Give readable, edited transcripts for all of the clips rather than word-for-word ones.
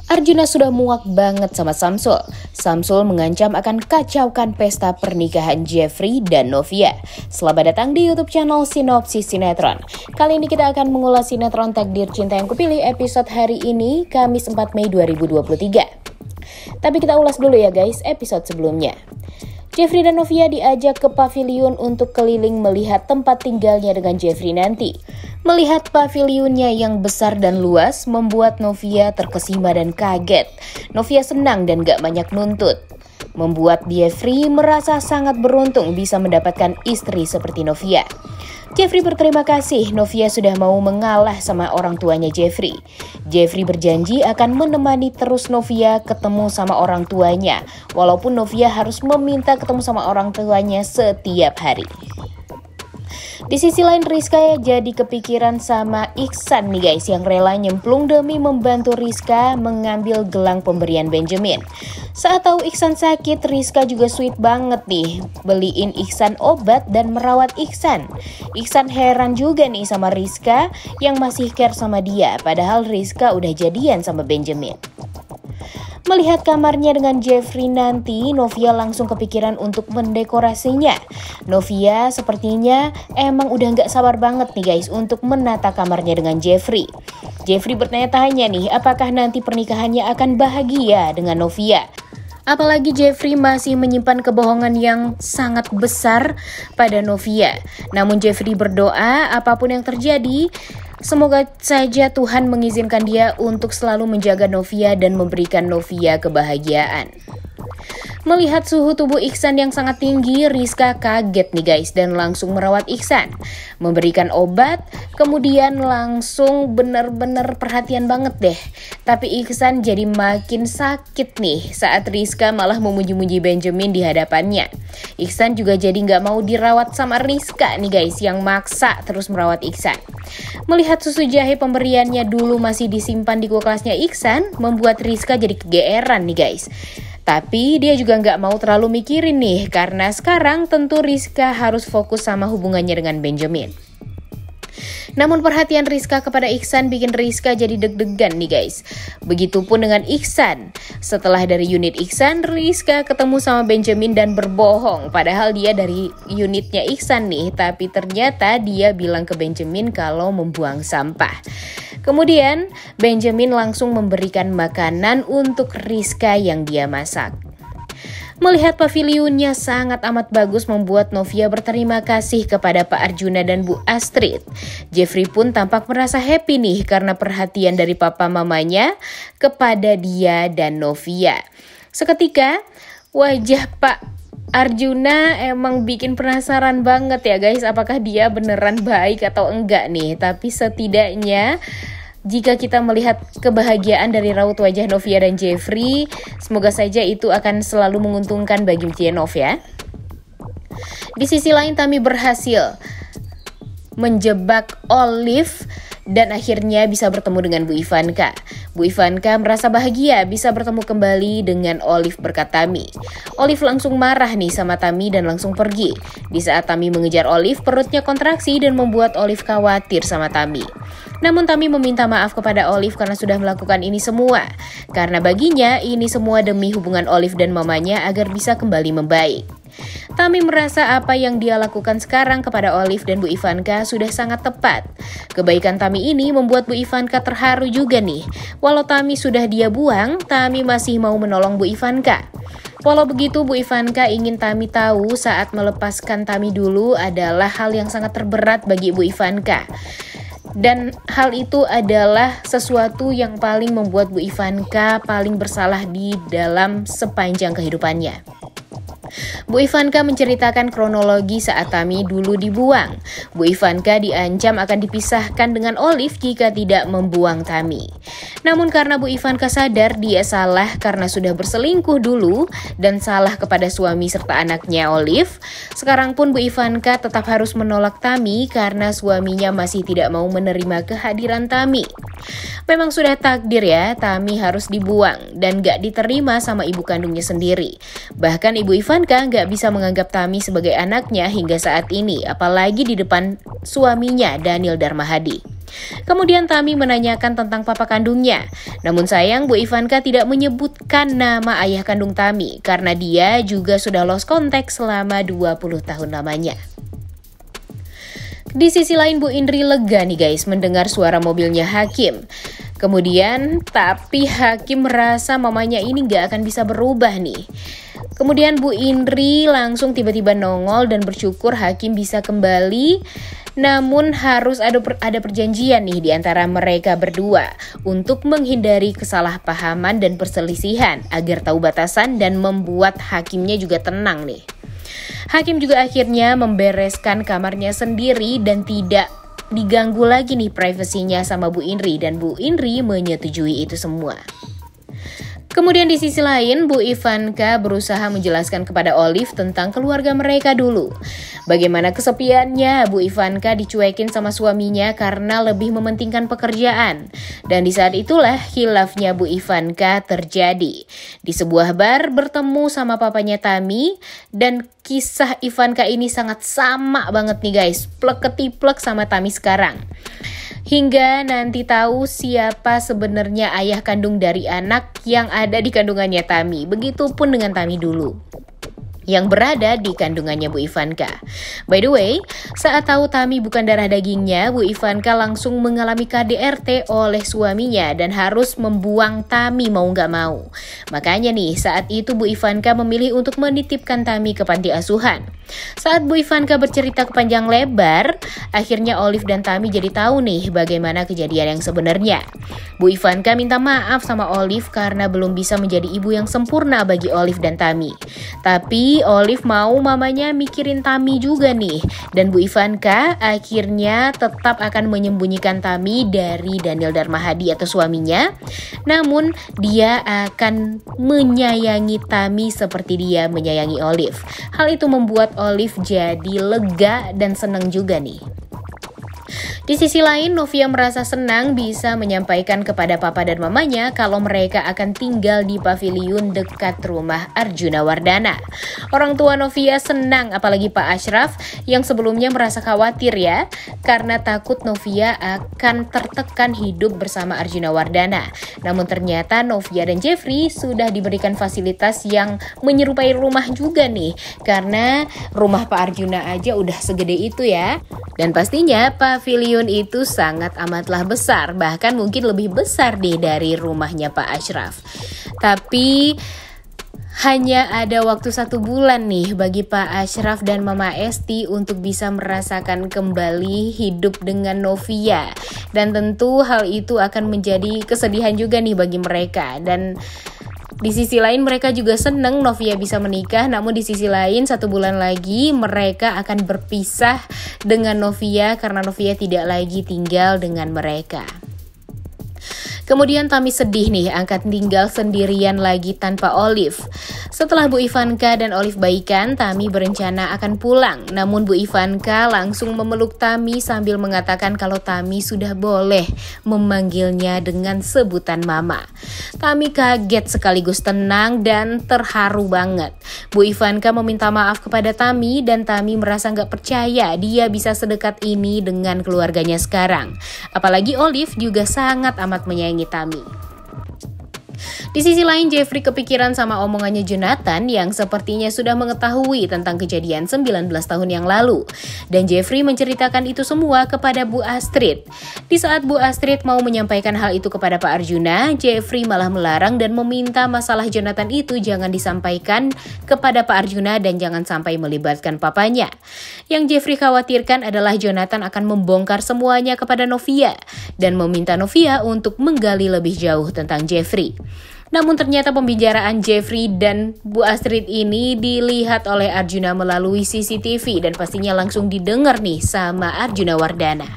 Arjuna sudah muak banget sama Samsul. Samsul mengancam akan kacaukan pesta pernikahan Jeffrey dan Novia. Selamat datang di YouTube channel Sinopsis Sinetron. Kali ini kita akan mengulas sinetron Takdir Cinta Yang Kupilih episode hari ini, Kamis 4 Mei 2023. Tapi kita ulas dulu ya guys episode sebelumnya. Jeffrey dan Novia diajak ke pavilion untuk keliling melihat tempat tinggalnya dengan Jeffrey nanti. Melihat pavilionnya yang besar dan luas membuat Novia terkesima dan kaget. Novia senang dan gak banyak nuntut. Membuat Jeffrey merasa sangat beruntung bisa mendapatkan istri seperti Novia. Jeffrey berterima kasih Novia sudah mau mengalah sama orang tuanya Jeffrey. Jeffrey berjanji akan menemani terus Novia ketemu sama orang tuanya, walaupun Novia harus meminta ketemu sama orang tuanya setiap hari. Di sisi lain Rizka jadi kepikiran sama Iksan nih guys, yang rela nyemplung demi membantu Rizka mengambil gelang pemberian Benjamin. Saat tahu Iksan sakit, Rizka juga sweet banget nih, beliin Iksan obat dan merawat Iksan. Iksan heran juga nih sama Rizka yang masih care sama dia, padahal Rizka udah jadian sama Benjamin. Melihat kamarnya dengan Jeffrey nanti, Novia langsung kepikiran untuk mendekorasinya. Novia sepertinya emang udah gak sabar banget nih guys untuk menata kamarnya dengan Jeffrey. Jeffrey bertanya-tanya nih, apakah nanti pernikahannya akan bahagia dengan Novia? Apalagi Jeffrey masih menyimpan kebohongan yang sangat besar pada Novia. Namun Jeffrey berdoa apapun yang terjadi, semoga saja Tuhan mengizinkan dia untuk selalu menjaga Novia dan memberikan Novia kebahagiaan. Melihat suhu tubuh Iksan yang sangat tinggi, Rizka kaget nih guys dan langsung merawat Iksan. Memberikan obat, kemudian langsung bener-bener perhatian banget deh. Tapi Iksan jadi makin sakit nih saat Rizka malah memuji-muji Benjamin di hadapannya. Iksan juga jadi gak mau dirawat sama Rizka nih guys yang maksa terus merawat Iksan. Melihat susu jahe pemberiannya dulu masih disimpan di kulkasnya Iksan, membuat Rizka jadi kegeeran nih guys. Tapi dia juga nggak mau terlalu mikirin nih, karena sekarang tentu Rizka harus fokus sama hubungannya dengan Benjamin. Namun perhatian Rizka kepada Iksan bikin Rizka jadi deg-degan nih guys. Begitupun dengan Iksan. Setelah dari unit Iksan, Rizka ketemu sama Benjamin dan berbohong. Padahal dia dari unitnya Iksan nih, tapi ternyata dia bilang ke Benjamin kalau membuang sampah. Kemudian Benjamin langsung memberikan makanan untuk Rizka yang dia masak. Melihat pavilionnya sangat amat bagus membuat Novia berterima kasih kepada Pak Arjuna dan Bu Astrid. Jeffrey pun tampak merasa happy nih karena perhatian dari papa mamanya kepada dia dan Novia. Seketika wajah Pak Arjuna emang bikin penasaran banget ya guys, apakah dia beneran baik atau enggak nih. Tapi setidaknya jika kita melihat kebahagiaan dari raut wajah Novia dan Jeffrey, semoga saja itu akan selalu menguntungkan bagi Nov ya. Di sisi lain Tami berhasil menjebak Olive dan akhirnya bisa bertemu dengan Bu Ivanka. Bu Ivanka merasa bahagia bisa bertemu kembali dengan Olive berkat Tami. Olive langsung marah nih sama Tami dan langsung pergi. Di saat Tami mengejar Olive, perutnya kontraksi dan membuat Olive khawatir sama Tami. Namun Tami meminta maaf kepada Olive karena sudah melakukan ini semua. Karena baginya ini semua demi hubungan Olive dan mamanya agar bisa kembali membaik. Tami merasa apa yang dia lakukan sekarang kepada Olive dan Bu Ivanka sudah sangat tepat. Kebaikan Tami ini membuat Bu Ivanka terharu juga nih. Walau Tami sudah dia buang, Tami masih mau menolong Bu Ivanka. Walau begitu, Bu Ivanka ingin Tami tahu saat melepaskan Tami dulu adalah hal yang sangat terberat bagi Bu Ivanka. Dan hal itu adalah sesuatu yang paling membuat Bu Ivanka paling bersalah di dalam sepanjang kehidupannya. Bu Ivanka menceritakan kronologi saat Tami dulu dibuang. Bu Ivanka diancam akan dipisahkan dengan Olive jika tidak membuang Tami. Namun karena Bu Ivanka sadar dia salah karena sudah berselingkuh dulu dan salah kepada suami serta anaknya Olive, sekarang pun Bu Ivanka tetap harus menolak Tami karena suaminya masih tidak mau menerima kehadiran Tami. Memang sudah takdir ya, Tami harus dibuang dan gak diterima sama ibu kandungnya sendiri. Bahkan Ibu Ivanka Ivanka nggak bisa menganggap Tami sebagai anaknya hingga saat ini, apalagi di depan suaminya Daniel Darmahadi. Kemudian Tami menanyakan tentang papa kandungnya. Namun sayang Bu Ivanka tidak menyebutkan nama ayah kandung Tami karena dia juga sudah lost contact selama 20 tahun lamanya. Di sisi lain Bu Indri lega nih guys mendengar suara mobilnya Hakim. Kemudian tapi Hakim merasa mamanya ini gak akan bisa berubah nih. Kemudian Bu Indri langsung tiba-tiba nongol dan bersyukur Hakim bisa kembali. Namun harus ada perjanjian nih di antara mereka berdua untuk menghindari kesalahpahaman dan perselisihan agar tahu batasan dan membuat Hakimnya juga tenang nih. Hakim juga akhirnya membereskan kamarnya sendiri dan tidak diganggu lagi nih privasinya sama Bu Indri, dan Bu Indri menyetujui itu semua. Kemudian di sisi lain, Bu Ivanka berusaha menjelaskan kepada Olive tentang keluarga mereka dulu. Bagaimana kesepiannya Bu Ivanka dicuekin sama suaminya karena lebih mementingkan pekerjaan. Dan di saat itulah khilafnya Bu Ivanka terjadi. Di sebuah bar bertemu sama papanya Tami, dan kisah Ivanka ini sangat sama banget nih guys, plek-ketiplek sama Tami sekarang. Hingga nanti tahu siapa sebenarnya ayah kandung dari anak yang ada di kandungannya Tami. Begitupun dengan Tami dulu yang berada di kandungannya Bu Ivanka. By the way, saat tahu Tami bukan darah dagingnya, Bu Ivanka langsung mengalami KDRT oleh suaminya dan harus membuang Tami mau nggak mau. Makanya nih, saat itu Bu Ivanka memilih untuk menitipkan Tami ke panti asuhan. Saat Bu Ivanka bercerita kepanjang lebar, akhirnya Olive dan Tami jadi tahu nih bagaimana kejadian yang sebenarnya. Bu Ivanka minta maaf sama Olive karena belum bisa menjadi ibu yang sempurna bagi Olive dan Tami. Tapi Olive mau mamanya mikirin Tami juga nih. Dan Bu Ivanka akhirnya tetap akan menyembunyikan Tami dari Daniel Darmahadi atau suaminya. Namun dia akan menyayangi Tami seperti dia menyayangi Olive. Hal itu membuat Olive jadi lega dan senang juga nih. Di sisi lain, Novia merasa senang bisa menyampaikan kepada papa dan mamanya kalau mereka akan tinggal di paviliun dekat rumah Arjuna Wardana. Orang tua Novia senang, apalagi Pak Ashraf yang sebelumnya merasa khawatir ya, karena takut Novia akan tertekan hidup bersama Arjuna Wardana. Namun ternyata Novia dan Jeffrey sudah diberikan fasilitas yang menyerupai rumah juga nih, karena rumah Pak Arjuna aja udah segede itu ya. Dan pastinya paviliun itu sangat amatlah besar, bahkan mungkin lebih besar deh dari rumahnya Pak Ashraf. Tapi hanya ada waktu 1 bulan nih bagi Pak Ashraf dan Mama Esti untuk bisa merasakan kembali hidup dengan Novia. Dan tentu hal itu akan menjadi kesedihan juga nih bagi mereka. Dan di sisi lain mereka juga seneng Novia bisa menikah, namun di sisi lain 1 bulan lagi mereka akan berpisah dengan Novia karena Novia tidak lagi tinggal dengan mereka. Kemudian Tami sedih nih angkat tinggal sendirian lagi tanpa Olive. Setelah Bu Ivanka dan Olive baikan, Tami berencana akan pulang. Namun Bu Ivanka langsung memeluk Tami sambil mengatakan kalau Tami sudah boleh memanggilnya dengan sebutan mama. Tami kaget sekaligus tenang dan terharu banget. Bu Ivanka meminta maaf kepada Tami dan Tami merasa gak percaya dia bisa sedekat ini dengan keluarganya sekarang. Apalagi Olive juga sangat amat menyayangi Tami. Di sisi lain, Jeffrey kepikiran sama omongannya Jonathan yang sepertinya sudah mengetahui tentang kejadian 19 tahun yang lalu. Dan Jeffrey menceritakan itu semua kepada Bu Astrid. Di saat Bu Astrid mau menyampaikan hal itu kepada Pak Arjuna, Jeffrey malah melarang dan meminta masalah Jonathan itu jangan disampaikan kepada Pak Arjuna dan jangan sampai melibatkan papanya. Yang Jeffrey khawatirkan adalah Jonathan akan membongkar semuanya kepada Novia dan meminta Novia untuk menggali lebih jauh tentang Jeffrey. Namun ternyata pembicaraan Jeffrey dan Bu Astrid ini dilihat oleh Arjuna melalui CCTV dan pastinya langsung didengar nih sama Arjuna Wardana.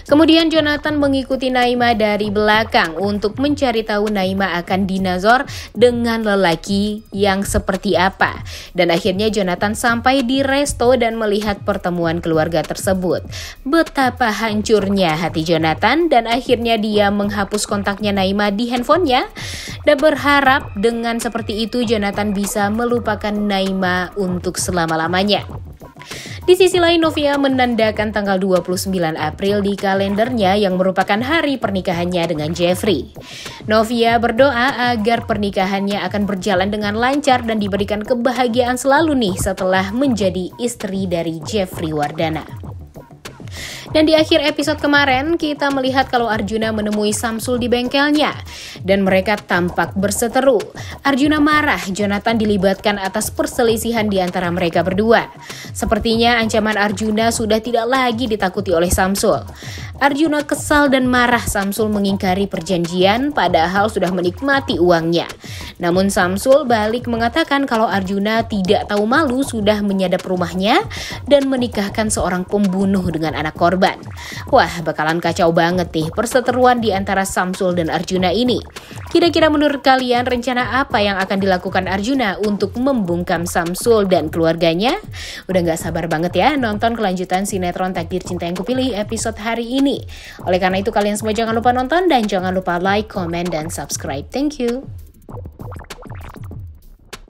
Kemudian Jonathan mengikuti Naima dari belakang untuk mencari tahu Naima akan dinazor dengan lelaki yang seperti apa. Dan akhirnya Jonathan sampai di resto dan melihat pertemuan keluarga tersebut. Betapa hancurnya hati Jonathan dan akhirnya dia menghapus kontaknya Naima di handphonenya. Dan berharap dengan seperti itu Jonathan bisa melupakan Naima untuk selama-lamanya. Di sisi lain, Novia menandakan tanggal 29 April di kalendernya yang merupakan hari pernikahannya dengan Jeffrey. Novia berdoa agar pernikahannya akan berjalan dengan lancar dan diberikan kebahagiaan selalu nih setelah menjadi istri dari Jeffrey Wardana. Dan di akhir episode kemarin, kita melihat kalau Arjuna menemui Samsul di bengkelnya. Dan mereka tampak berseteru. Arjuna marah Jonathan dilibatkan atas perselisihan di antara mereka berdua. Sepertinya ancaman Arjuna sudah tidak lagi ditakuti oleh Samsul. Arjuna kesal dan marah Samsul mengingkari perjanjian padahal sudah menikmati uangnya. Namun Samsul balik mengatakan kalau Arjuna tidak tahu malu sudah menyadap rumahnya dan menikahkan seorang pembunuh dengan anak korban. Wah, bakalan kacau banget nih perseteruan di antara Samsul dan Arjuna ini. Kira-kira menurut kalian rencana apa yang akan dilakukan Arjuna untuk membungkam Samsul dan keluarganya? Udah gak sabar banget ya nonton kelanjutan sinetron Takdir Cinta Yang Kupilih episode hari ini. Oleh karena itu kalian semua jangan lupa nonton dan jangan lupa like, comment, dan subscribe. Thank you.